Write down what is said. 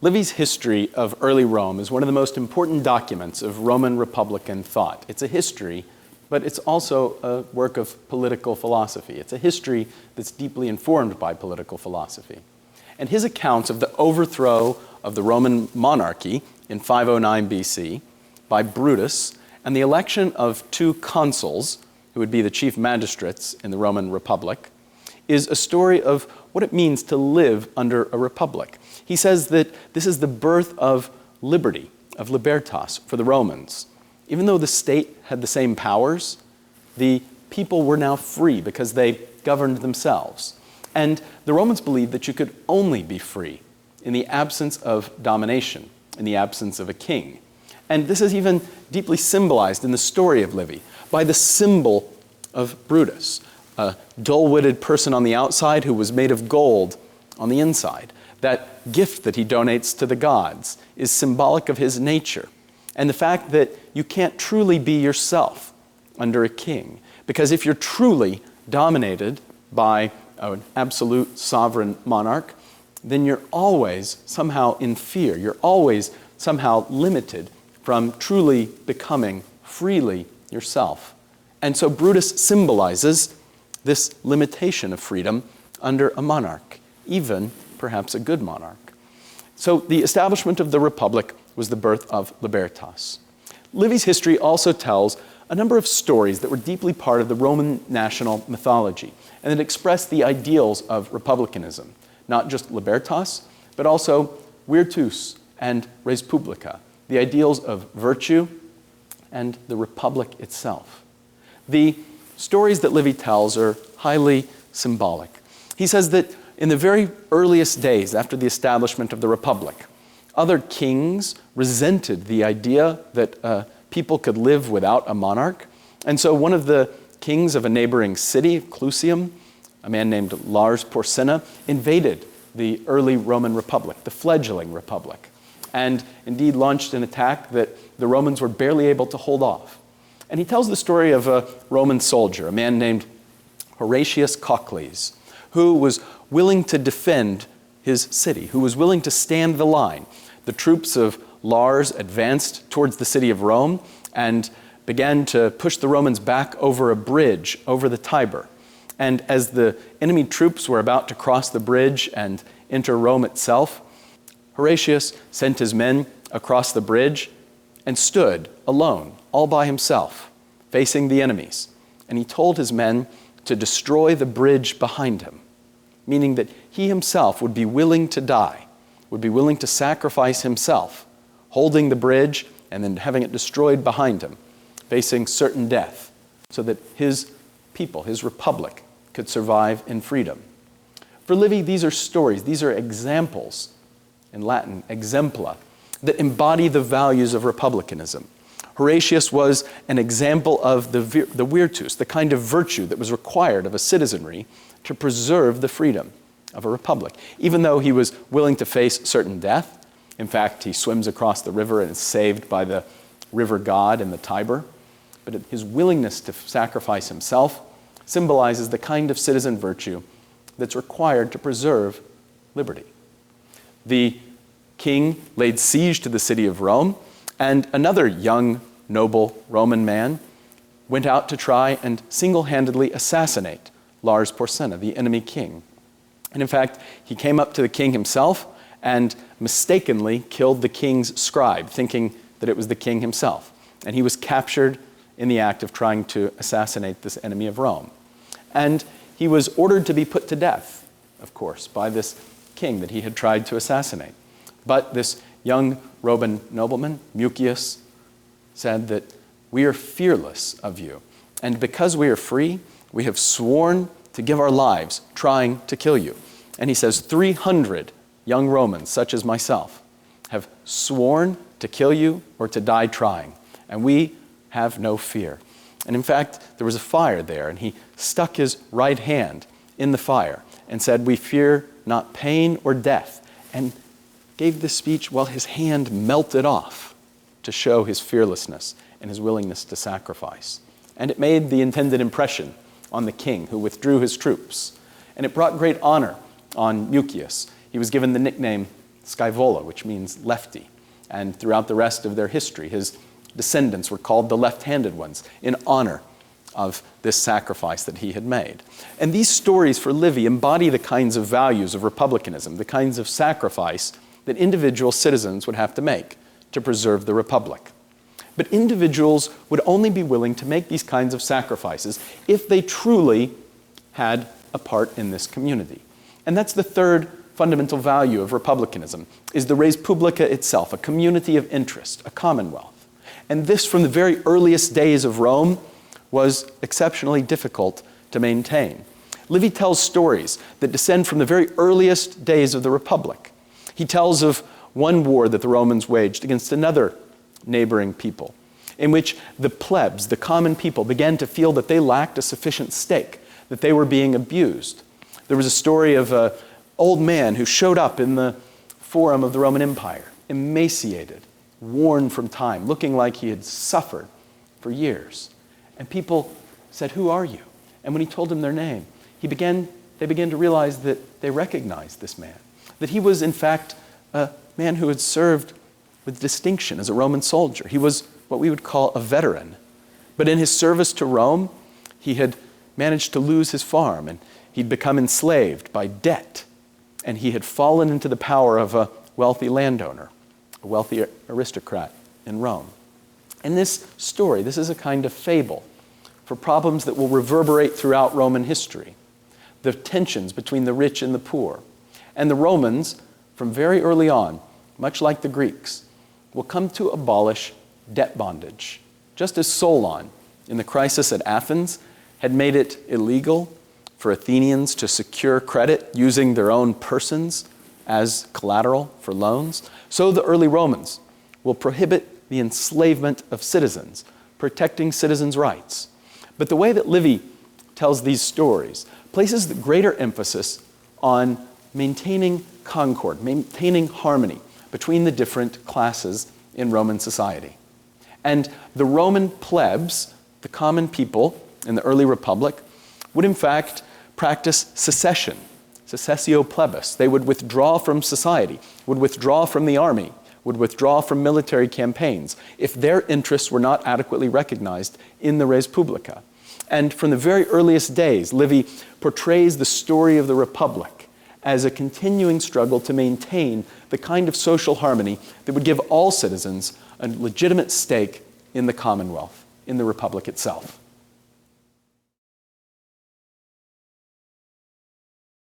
Livy's history of early Rome is one of the most important documents of Roman Republican thought. It's a history, but it's also a work of political philosophy. It's a history that's deeply informed by political philosophy. And his accounts of the overthrow of the Roman monarchy in 509 BC by Brutus and the election of two consuls, who would be the chief magistrates in the Roman Republic, is a story of what it means to live under a republic. He says that this is the birth of liberty, of libertas, for the Romans. Even though the state had the same powers, the people were now free because they governed themselves. And the Romans believed that you could only be free in the absence of domination, in the absence of a king. And this is even deeply symbolized in the story of Livy by the symbol of Brutus, a dull-witted person on the outside who was made of gold on the inside. That gift that he donates to the gods is symbolic of his nature and the fact that you can't truly be yourself under a king. Because if you're truly dominated by an absolute sovereign monarch, then you're always somehow in fear. You're always somehow limited from truly becoming freely yourself. And so Brutus symbolizes this limitation of freedom under a monarch, even perhaps a good monarch. So the establishment of the Republic was the birth of libertas. Livy's history also tells a number of stories that were deeply part of the Roman national mythology and that expressed the ideals of republicanism, not just libertas, but also virtus and res publica, the ideals of virtue and the republic itself. The stories that Livy tells are highly symbolic. He says that in the very earliest days after the establishment of the Republic, other kings resented the idea that people could live without a monarch. And so one of the kings of a neighboring city, Clusium, a man named Lars Porsena, invaded the early Roman Republic, the fledgling Republic, and indeed launched an attack that the Romans were barely able to hold off. And he tells the story of a Roman soldier, a man named Horatius Cocles, who was willing to defend his city, who was willing to stand the line. The troops of Lars advanced towards the city of Rome and began to push the Romans back over a bridge over the Tiber. And as the enemy troops were about to cross the bridge and enter Rome itself, Horatius sent his men across the bridge and stood alone, all by himself, facing the enemies. And he told his men to destroy the bridge behind him, meaning that he himself would be willing to die, would be willing to sacrifice himself, holding the bridge and then having it destroyed behind him, facing certain death, so that his people, his republic, could survive in freedom. For Livy, these are stories, these are examples, in Latin, exempla, that embody the values of republicanism. Horatius was an example of the virtus, the kind of virtue that was required of a citizenry to preserve the freedom of a republic. Even though he was willing to face certain death, in fact, he swims across the river and is saved by the river god in the Tiber, but his willingness to sacrifice himself symbolizes the kind of citizen virtue that's required to preserve liberty. The king laid siege to the city of Rome, and another young, noble Roman man went out to try and single-handedly assassinate Lars Porsena, the enemy king. And in fact, he came up to the king himself and mistakenly killed the king's scribe, thinking that it was the king himself. And he was captured in the act of trying to assassinate this enemy of Rome. And he was ordered to be put to death, of course, by this king that he had tried to assassinate. But this young Roman nobleman, Mucius, said that we are fearless of you. And because we are free, we have sworn to give our lives trying to kill you. And he says 300 young Romans, such as myself, have sworn to kill you or to die trying. And we have no fear. And in fact, there was a fire there, and he stuck his right hand in the fire and said, we fear not pain or death, and gave this speech while his hand melted off to show his fearlessness and his willingness to sacrifice. And it made the intended impression on the king, who withdrew his troops. And it brought great honor on Mucius. He was given the nickname scaevola, which means lefty. And throughout the rest of their history, his descendants were called the left-handed ones in honor of this sacrifice that he had made. And these stories for Livy embody the kinds of values of republicanism, the kinds of sacrifice that individual citizens would have to make to preserve the republic. But individuals would only be willing to make these kinds of sacrifices if they truly had a part in this community. And that's the third fundamental value of republicanism, is the res publica itself, a community of interest, a commonwealth. And this, from the very earliest days of Rome, was exceptionally difficult to maintain. Livy tells stories that descend from the very earliest days of the Republic. He tells of one war that the Romans waged against another neighboring people, in which the plebs, the common people, began to feel that they lacked a sufficient stake, that they were being abused. There was a story of an old man who showed up in the forum of the Roman Empire, emaciated, worn from time, looking like he had suffered for years. And people said, "Who are you?" And when he told them their name, they began to realize that they recognized this man, that he was in fact a man who had served with distinction as a Roman soldier. He was what we would call a veteran. But in his service to Rome, he had managed to lose his farm, and he'd become enslaved by debt, and he had fallen into the power of a wealthy landowner, a wealthy aristocrat in Rome. And this story, this is a kind of fable for problems that will reverberate throughout Roman history, the tensions between the rich and the poor. And the Romans, from very early on, much like the Greeks, will come to abolish debt bondage, just as Solon, in the crisis at Athens, had made it illegal for Athenians to secure credit using their own persons as collateral for loans. So the early Romans will prohibit the enslavement of citizens, protecting citizens' rights. But the way that Livy tells these stories places the greater emphasis on maintaining concord, maintaining harmony between the different classes in Roman society. And the Roman plebs, the common people in the early Republic, would in fact practice secession, secessio plebis. They would withdraw from society, would withdraw from the army, would withdraw from military campaigns if their interests were not adequately recognized in the res publica. And from the very earliest days, Livy portrays the story of the Republic as a continuing struggle to maintain the kind of social harmony that would give all citizens a legitimate stake in the Commonwealth, in the Republic itself.